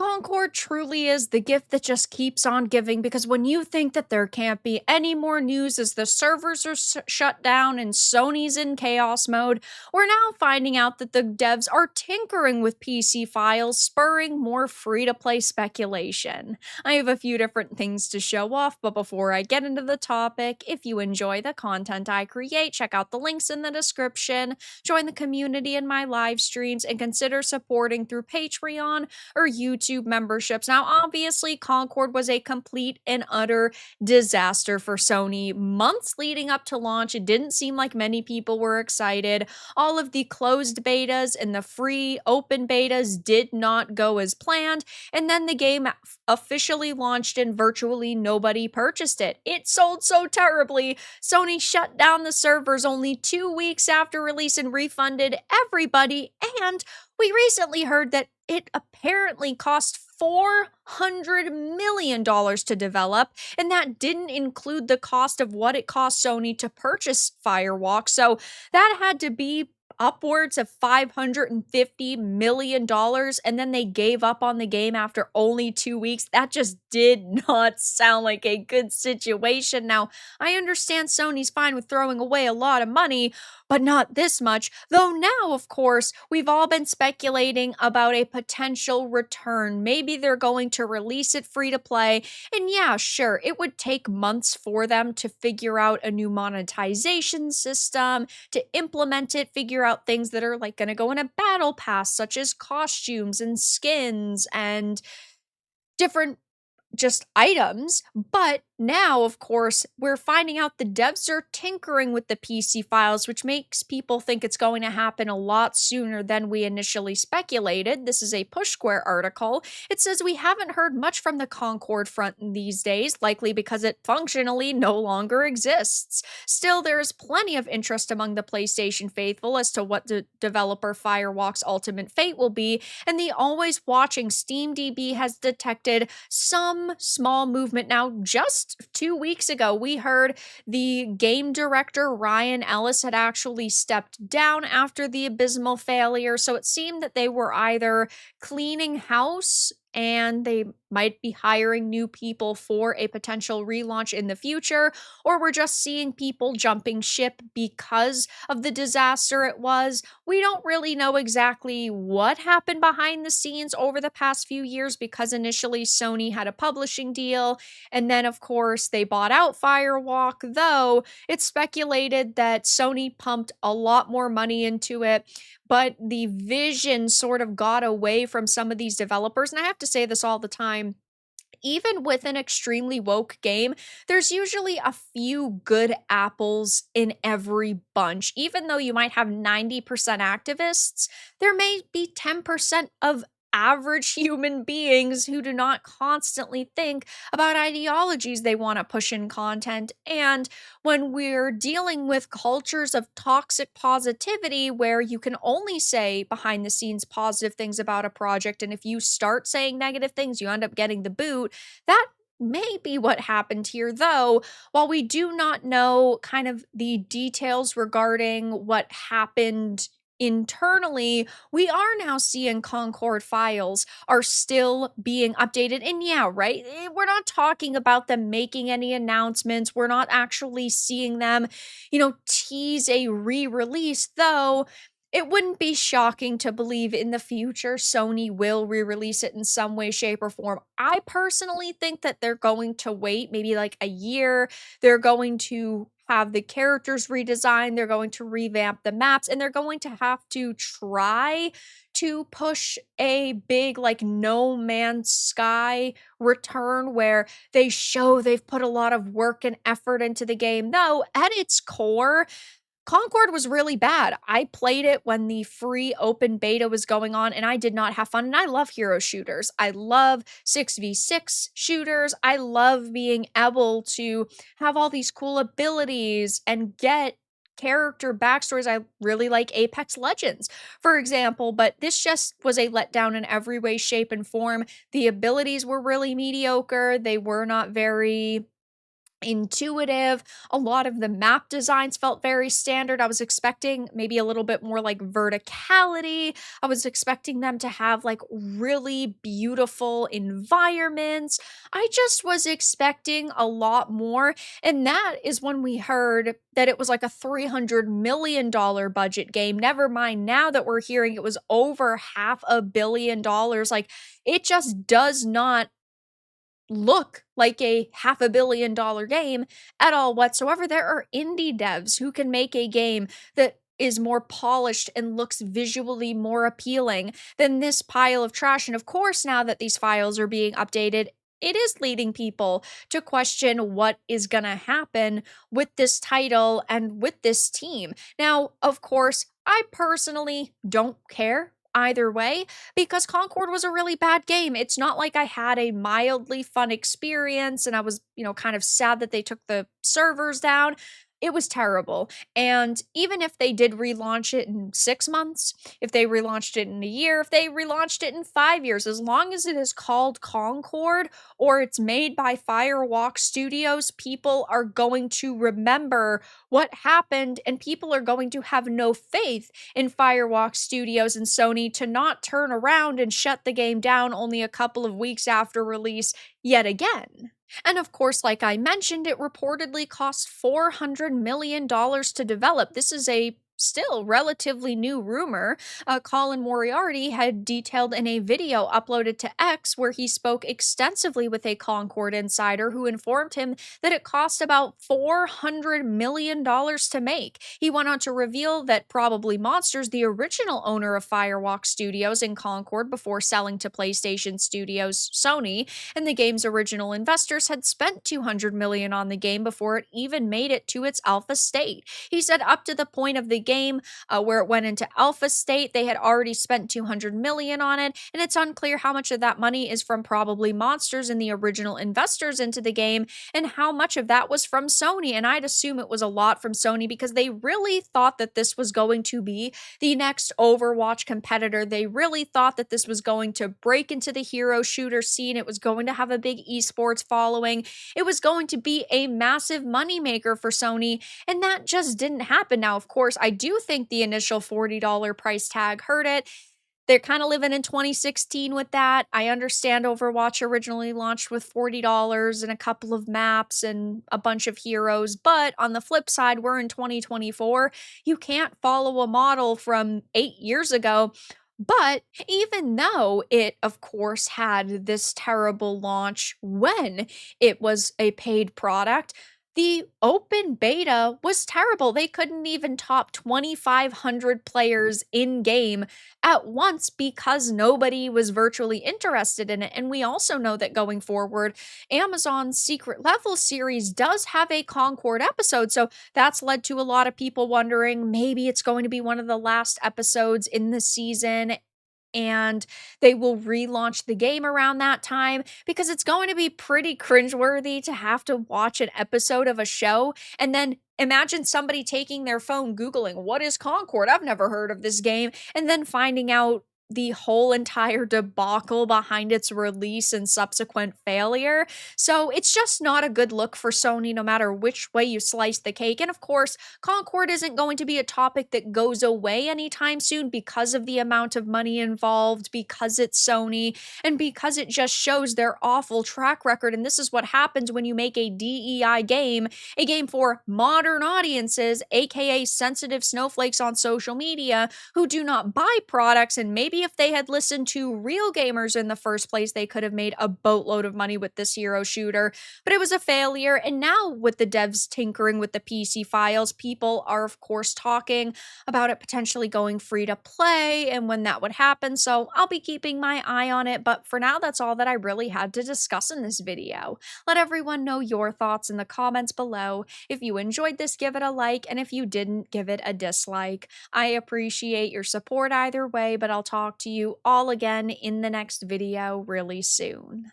Concord truly is the gift that just keeps on giving because when you think that there can't be any more news as the servers are shut down and Sony's in chaos mode, we're now finding out that the devs are tinkering with PC files, spurring more free to play speculation. I have a few different things to show off, but before I get into the topic, if you enjoy the content I create, check out the links in the description, join the community in my live streams, and consider supporting through Patreon or YouTube memberships. Now, obviously, Concord was a complete and utter disaster for Sony. Months leading up to launch, it didn't seem like many people were excited. All of the closed betas and the free open betas did not go as planned, and then the game officially launched and virtually nobody purchased it. It sold so terribly, Sony shut down the servers only 2 weeks after release and refunded everybody, and we recently heard that it apparently cost $400 million to develop, and that didn't include the cost of what it cost Sony to purchase Firewalk, so that had to be upwards of $550 million, and then they gave up on the game after only 2 weeks. That just did not sound like a good situation. Now, I understand Sony's fine with throwing away a lot of money, but not this much. Though now, of course, we've all been speculating about a potential return. Maybe they're going to release it free to play. And yeah, sure, it would take months for them to figure out a new monetization system, to implement it, figure out things that are like going to go in a battle pass, such as costumes and skins and different just items. But now, of course, we're finding out the devs are tinkering with the PC files, which makes people think it's going to happen a lot sooner than we initially speculated. This is a Push Square article. It says we haven't heard much from the Concord front these days, likely because it functionally no longer exists. Still, there is plenty of interest among the PlayStation faithful as to what the developer Firewalk's ultimate fate will be, and the always watching SteamDB has detected some small movement. Now, just 2 weeks ago, we heard the game director, Ryan Ellis, had actually stepped down after the abysmal failure, so it seemed that they were either cleaning house and they might be hiring new people for a potential relaunch in the future, or we're just seeing people jumping ship because of the disaster it was. We don't really know exactly what happened behind the scenes over the past few years because initially Sony had a publishing deal, and then, of course, they bought out Firewalk, though it's speculated that Sony pumped a lot more money into it, but the vision sort of got away from some of these developers. And I have to say this all the time. Even with an extremely woke game, there's usually a few good apples in every bunch. Even though you might have 90% activists, there may be 10% of average human beings who do not constantly think about ideologies they want to push in content. And when we're dealing with cultures of toxic positivity where you can only say behind the scenes positive things about a project, and if you start saying negative things, you end up getting the boot, that may be what happened here, though. While we do not know kind of the details regarding what happened internally, we are now seeing Concord files are still being updated. And yeah, right, we're not talking about them making any announcements. We're not actually seeing them, tease a re-release, though it wouldn't be shocking to believe in the future Sony will re-release it in some way, shape, or form. I personally think that they're going to wait maybe like a year. They're going to have the characters redesigned, they're going to revamp the maps, and they're going to have to try to push a big like No Man's Sky return where they show they've put a lot of work and effort into the game. Though at its core, Concord was really bad. I played it when the free open beta was going on, and I did not have fun. And I love hero shooters. I love 6v6 shooters. I love being able to have all these cool abilities and get character backstories. I really like Apex Legends, for example, but this just was a letdown in every way, shape, and form. The abilities were really mediocre. They were not very intuitive. A lot of the map designs felt very standard. I was expecting maybe a little bit more like verticality. I was expecting them to have like really beautiful environments. I just was expecting a lot more. And that is when we heard that it was like a $300 million budget game. Never mind now that we're hearing it was over $500 million. Like, it just does not look like a $500 million game at all whatsoever. There are indie devs who can make a game that is more polished and looks visually more appealing than this pile of trash. And of course, now that these files are being updated, it is leading people to question what is going to happen with this title and with this team. Now, of course, I personally don't care either way because Concord was a really bad game. It's not like I had a mildly fun experience and I was, kind of sad that they took the servers down. It was terrible. And even if they did relaunch it in 6 months, if they relaunched it in a year, if they relaunched it in 5 years, as long as it is called Concord or it's made by Firewalk Studios, people are going to remember what happened and people are going to have no faith in Firewalk Studios and Sony to not turn around and shut the game down only a couple of weeks after release yet again. And of course, like I mentioned, it reportedly cost $400 million to develop. This is a still relatively new rumor. Colin Moriarty had detailed in a video uploaded to X where he spoke extensively with a Concord insider who informed him that it cost about $400 million to make. He went on to reveal that Probably Monsters, the original owner of Firewalk Studios in Concord before selling to PlayStation Studios Sony, and the game's original investors had spent $200 million on the game before it even made it to its alpha state. He said up to the point of the game where it went into alpha state, they had already spent $200 million on it, and it's unclear how much of that money is from Probably Monsters and the original investors into the game, and how much of that was from Sony. And I'd assume it was a lot from Sony because they really thought that this was going to be the next Overwatch competitor. They really thought that this was going to break into the hero shooter scene. It was going to have a big esports following. It was going to be a massive moneymaker for Sony, and that just didn't happen. Now, of course, I do think the initial $40 price tag hurt it. They're kind of living in 2016 with that. I understand Overwatch originally launched with $40 and a couple of maps and a bunch of heroes, but on the flip side, we're in 2024. You can't follow a model from 8 years ago. But even though it, of course, had this terrible launch when it was a paid product, the open beta was terrible. They couldn't even top 2,500 players in game at once because nobody was virtually interested in it. And we also know that going forward, Amazon's Secret Level series does have a Concord episode. So that's led to a lot of people wondering maybe it's going to be one of the last episodes in the season and they will relaunch the game around that time because it's going to be pretty cringeworthy to have to watch an episode of a show and then imagine somebody taking their phone, Googling, what is Concord? I've never heard of this game, and then finding out the whole entire debacle behind its release and subsequent failure. So it's just not a good look for Sony no matter which way you slice the cake. And of course, Concord isn't going to be a topic that goes away anytime soon because of the amount of money involved, because it's Sony, and because it just shows their awful track record. And this is what happens when you make a DEI game, a game for modern audiences, aka sensitive snowflakes on social media who do not buy products, and maybe if they had listened to real gamers in the first place, they could have made a boatload of money with this hero shooter. But it was a failure, and now with the devs tinkering with the PC files, people are of course talking about it potentially going free to play and when that would happen, so I'll be keeping my eye on it. But for now, that's all that I really had to discuss in this video. Let everyone know your thoughts in the comments below. If you enjoyed this, give it a like, and if you didn't, give it a dislike. I appreciate your support either way, but I'll talk to you all again in the next video really soon.